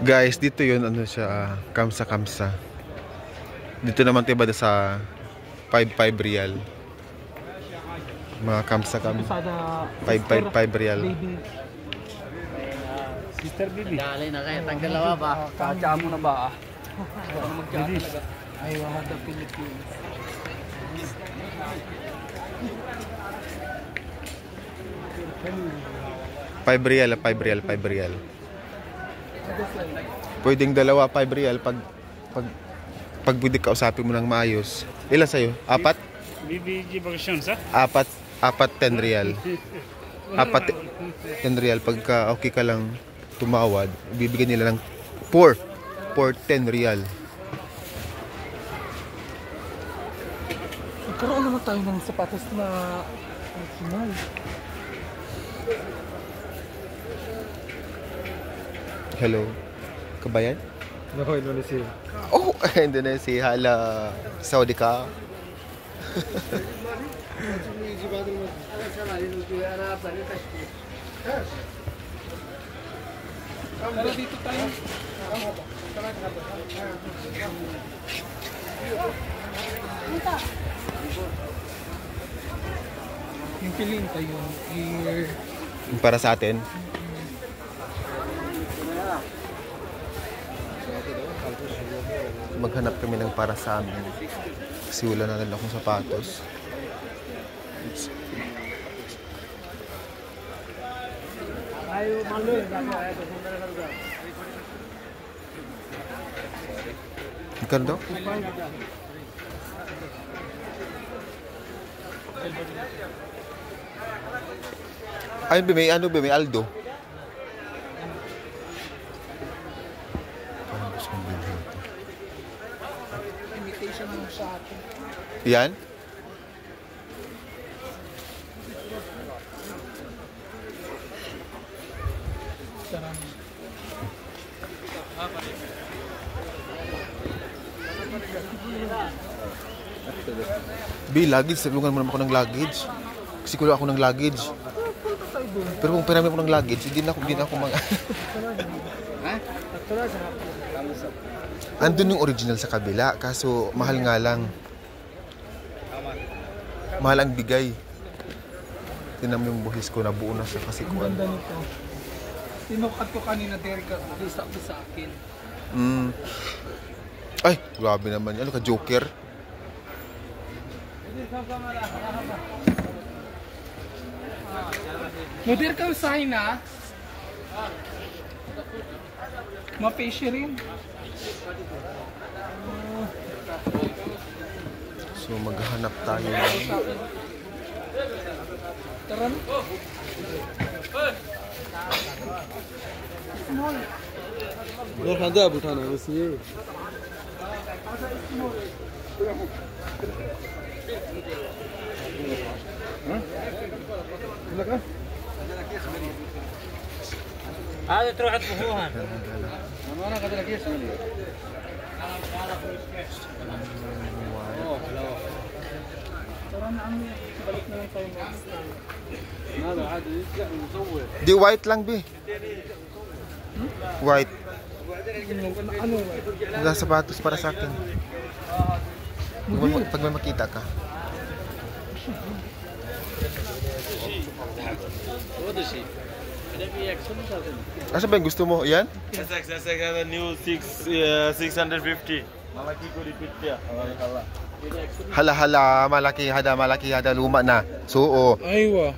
Guys, dito yun, ano siya, kamsa-kamsa. Dito naman tiba sa 5-5 real. Mga kamsa-kamsa. 5-5 real. Sister Bibi. Dali na kayo, tang dalawa ba? Kacha mo na ba? Bibi. Ay, wahada Philippines. 5 real, 5 real, 5 real. Pwedeng dalawa, 5 real pag pwede kausapin mo ng maayos. Ilan sa'yo? 4? BBG version sa? 4, 10 real. 4, 10 real. Pagka okay ka lang tumawad, bibigyan nila ng 4, 10 real. Nagkaroon naman tayo ng sapatos na original. Hello. Kabayan? No, Indonesia. Oh, Indonesia. Hala. Saudi ka. Tara dito tayo. Yung piling tayo. Para sa atin. Maghanap kami ng para sa amin. Kasi wala na rin akong sapatos. Ikan daw? Ay, may ano ba? May Aldo. Parang gusto kong bilhin ito. Imitation ng sa atin. Yan? B, luggage. Tulungan mo naman ako ng luggage. Kasi kulo ako ng luggage. Pero kung pinami ko ng luggage, hindi na ako mag... Andun yung original sa kabila. Kaso mahal nga lang. Mahal ang bigay. Tinan mo yung buhis ko, nabuo na siya kasi Ang ganda nito. Tinukat ko kanina, Derek, sa akin. Ay, grabe naman. Ano ka, Joker? Moder ka usahin na. Ma-fishy rin. So maghanap tayo ng... Tara na. ये खादा उठाना बस ये هذا تروح تبوها. انا قد لك اسمه Tara na ang balik na lang tayo mag-stand. هذا عادي يطلع مصور Di white lang, B. White. Ano? Wala sapatos para sa akin. Pag may makita ka. Asa ba yung gusto mo? Yan? SX ada new 650. Malaki ko repeat ya. Hala, malaki hada, luma na. Suo. Aywa.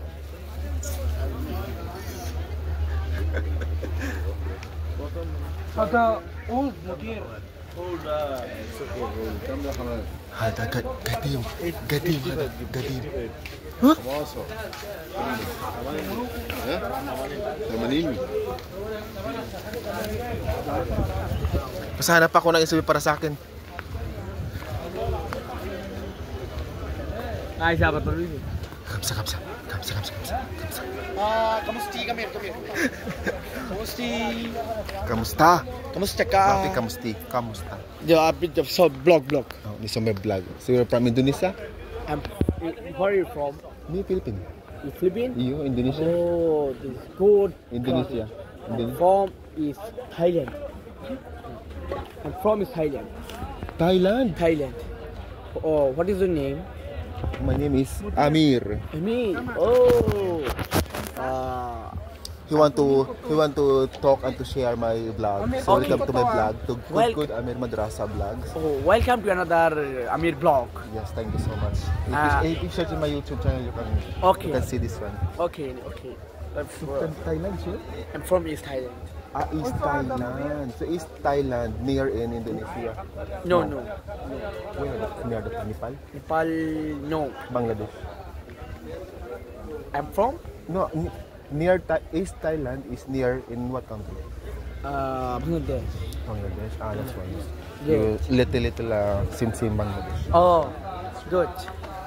Hada old Moder. Hada, gadim. ها 80 Basta hanap ako ng isubi para sa akin. Ay, sabat pa rin. Kamsa. Kamusti kami. Kamusti. Kamusta? Kamusta Tapi ka? kamusta? Yo, abit so vlog. Oh, ni may vlog. So you're from Indonesia? Where are you from? Ni Philippines. You Philippines? Iyo, Indonesia. Oh, this is good. Indonesia. From is Thailand. I'm from Thailand. Thailand. Oh, what is your name? My name is Amir. Me. Oh. He want to talk and to share my vlog. So Okay. welcome to my vlog, to Well- good Amir Madrasa vlogs. Oh, welcome to another Amir vlog. Yes, thank you so much. If you search in my YouTube channel, Okay. you can see this one. Okay. Thailand, sure? I'm from East Thailand. East Thailand. So East Thailand, near in Indonesia. No. Where? Near the Nepal? Nepal, no. Bangladesh. I'm from No, near East Thailand is near in what country? Bangladesh. Bangladesh. That's why. Yeah. Little Sim Bangladesh. Oh, good.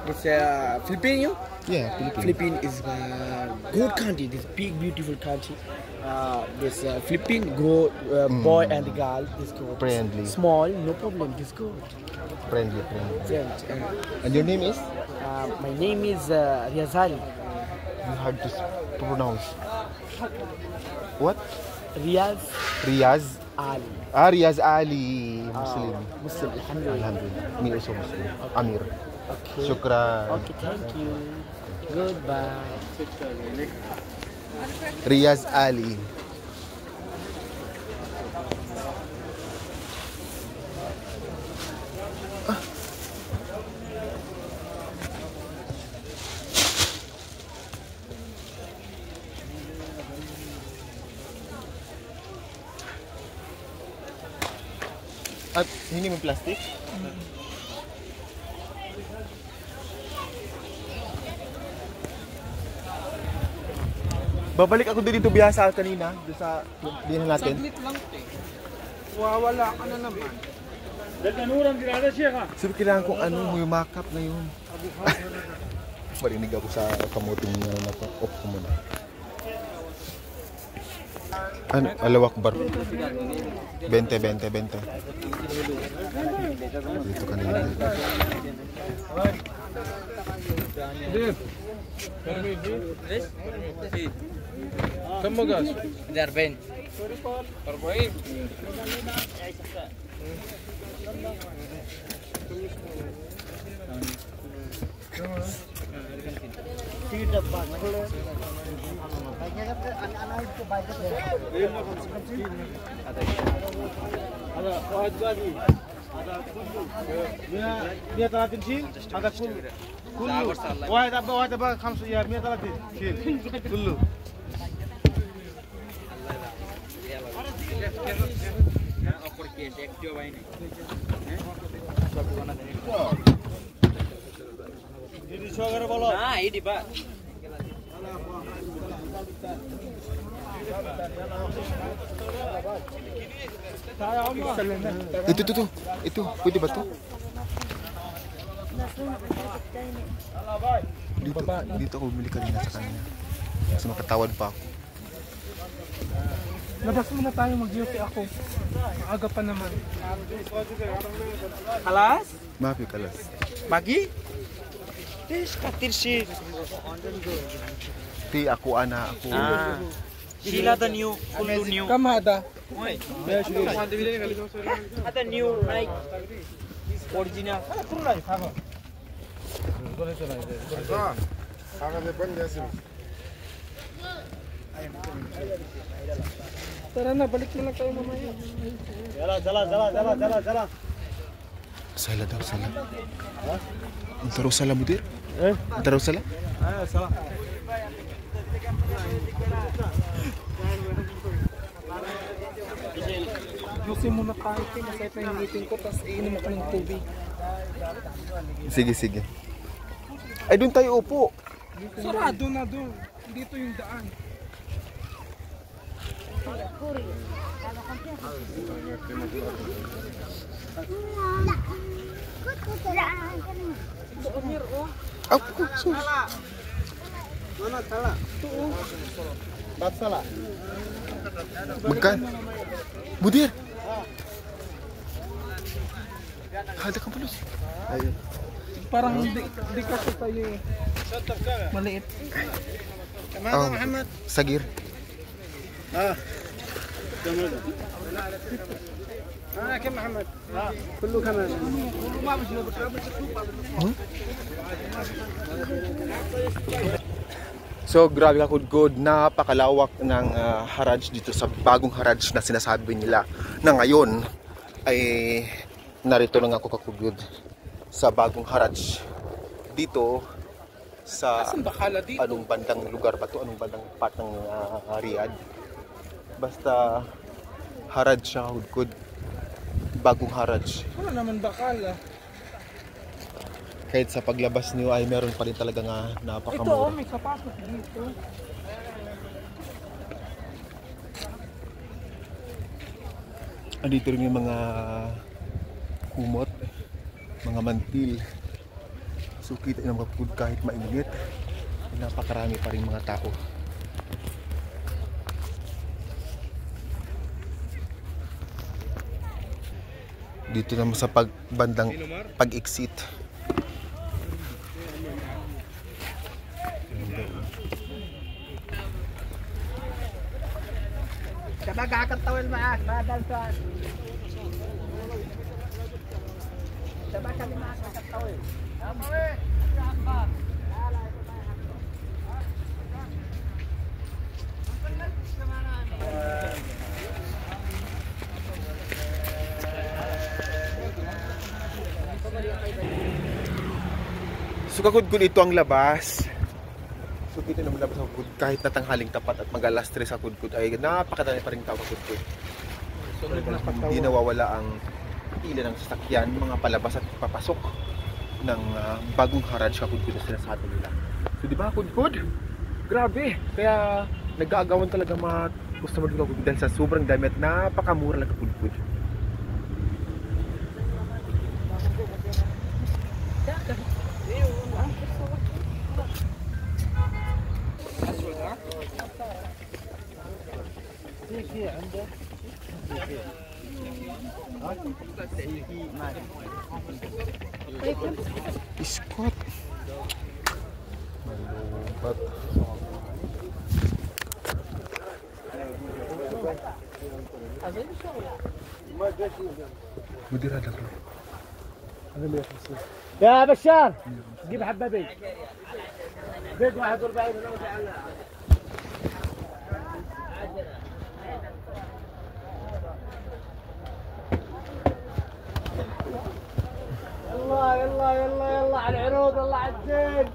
It's Philippines. Yeah, Philippines. Philippines is a good country. This big, beautiful country. This Philippines grow boy and girl. This good. Friendly. Small, no problem. This good. Friendly. Friend. And your name is? My name is Riazali. You hard to pronounce. What? Riaz Riaz. Ali. Riaz Ali. Muslim. Muslim. Alhamdulillah. Alhamdulillah. Me also Muslim. Amir. Okay. Shukran. Okay, thank you. Goodbye. Riaz Ali. At hindi mo plastic? Babalik ako dito biyasa kanina, doon sa dinan natin. Saglit lang, te. Wawala ka na naman. Sabi kailangan kong yung makeup na yun. Marinig ako sa kamuting na to. Off ko muna. Alawak bar. 20. Dito kanina. كم مقاس؟ ده 40. 40 هذا واحد باقي هذا كله 130 شيل هذا كله واحد باقي 5 ايام 130 شيل كله Ini suara bola. Nah, ini, Pak. Ito. Pwede ba to? Dito ako bumili kanina sa kanya. Kasi makatawad pa ako. Labas muna tayo, mag-duty ako. Maaga pa naman. Kalas? Mapi kalas. Pagi? Yes, katir si. Ti ako ana ako. Sila the new, kullu new. Kamada. Ada new, right? Original. Tara na, balik na lang tayo mamaya. Sala daw, sala. Antaro sala mudir? Antaro sala? salah. Ayusin mo na kahit eh, masaya pa yung meeting ko, tapos iinom ako ng tubig. Sige. Ay, doon tayo upo. Sarado na doon. Dito yung daan. Ako, sus. Mana salah? Tak salah. Magkan? Mudir! Hada ka pulos. Ayun. Parang di kasi tayo eh. Maliit. Sagir. كم محمد كله كمان So grabe kakudkod, napakalawak ng Haraj dito sa bagong Haraj na sinasabi nila na ngayon ay narito lang ako kakudkod sa bagong Haraj dito sa anong bandang lugar ba to? Anong bandang part ng Riyadh? Basta Haraj siya kakudkod, bagong Haraj. Wala naman bakal. Kahit sa paglabas niyo ay meron pa rin talaga nga napakamura. May sapatos dito. Andito rin yung mga kumot, mga mantil. So kita ng mga food kahit mainit, napakarami pa rin mga tao. Dito naman sa bandang pag-exit. شبكة الطويل معك ما دلتان شبكة اللي معك الطويل So kakudkod ito ang labas. So kita naman labas ang kudkod kahit natanghaling tapat at mag-alas 3 sa kudkod ay napakadami pa rin tao kakudkod. Hindi nawawala ang pila ng sasakyan, mga palabas at papasok ng bagong Haraj kakudkod na sinasabi nila. So di ba kudkod? Grabe! Kaya nag-aagawan talaga mga customer dito kakudkod dahil sa sobrang dami at napakamura lang kakudkod. Iskot. Malubat. مدير هذا يا بشار جيب حبابي بيت 41 يلا يلا يلا يلا على العروض يلا على الزين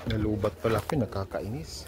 Nalubat pala ako, nakakainis.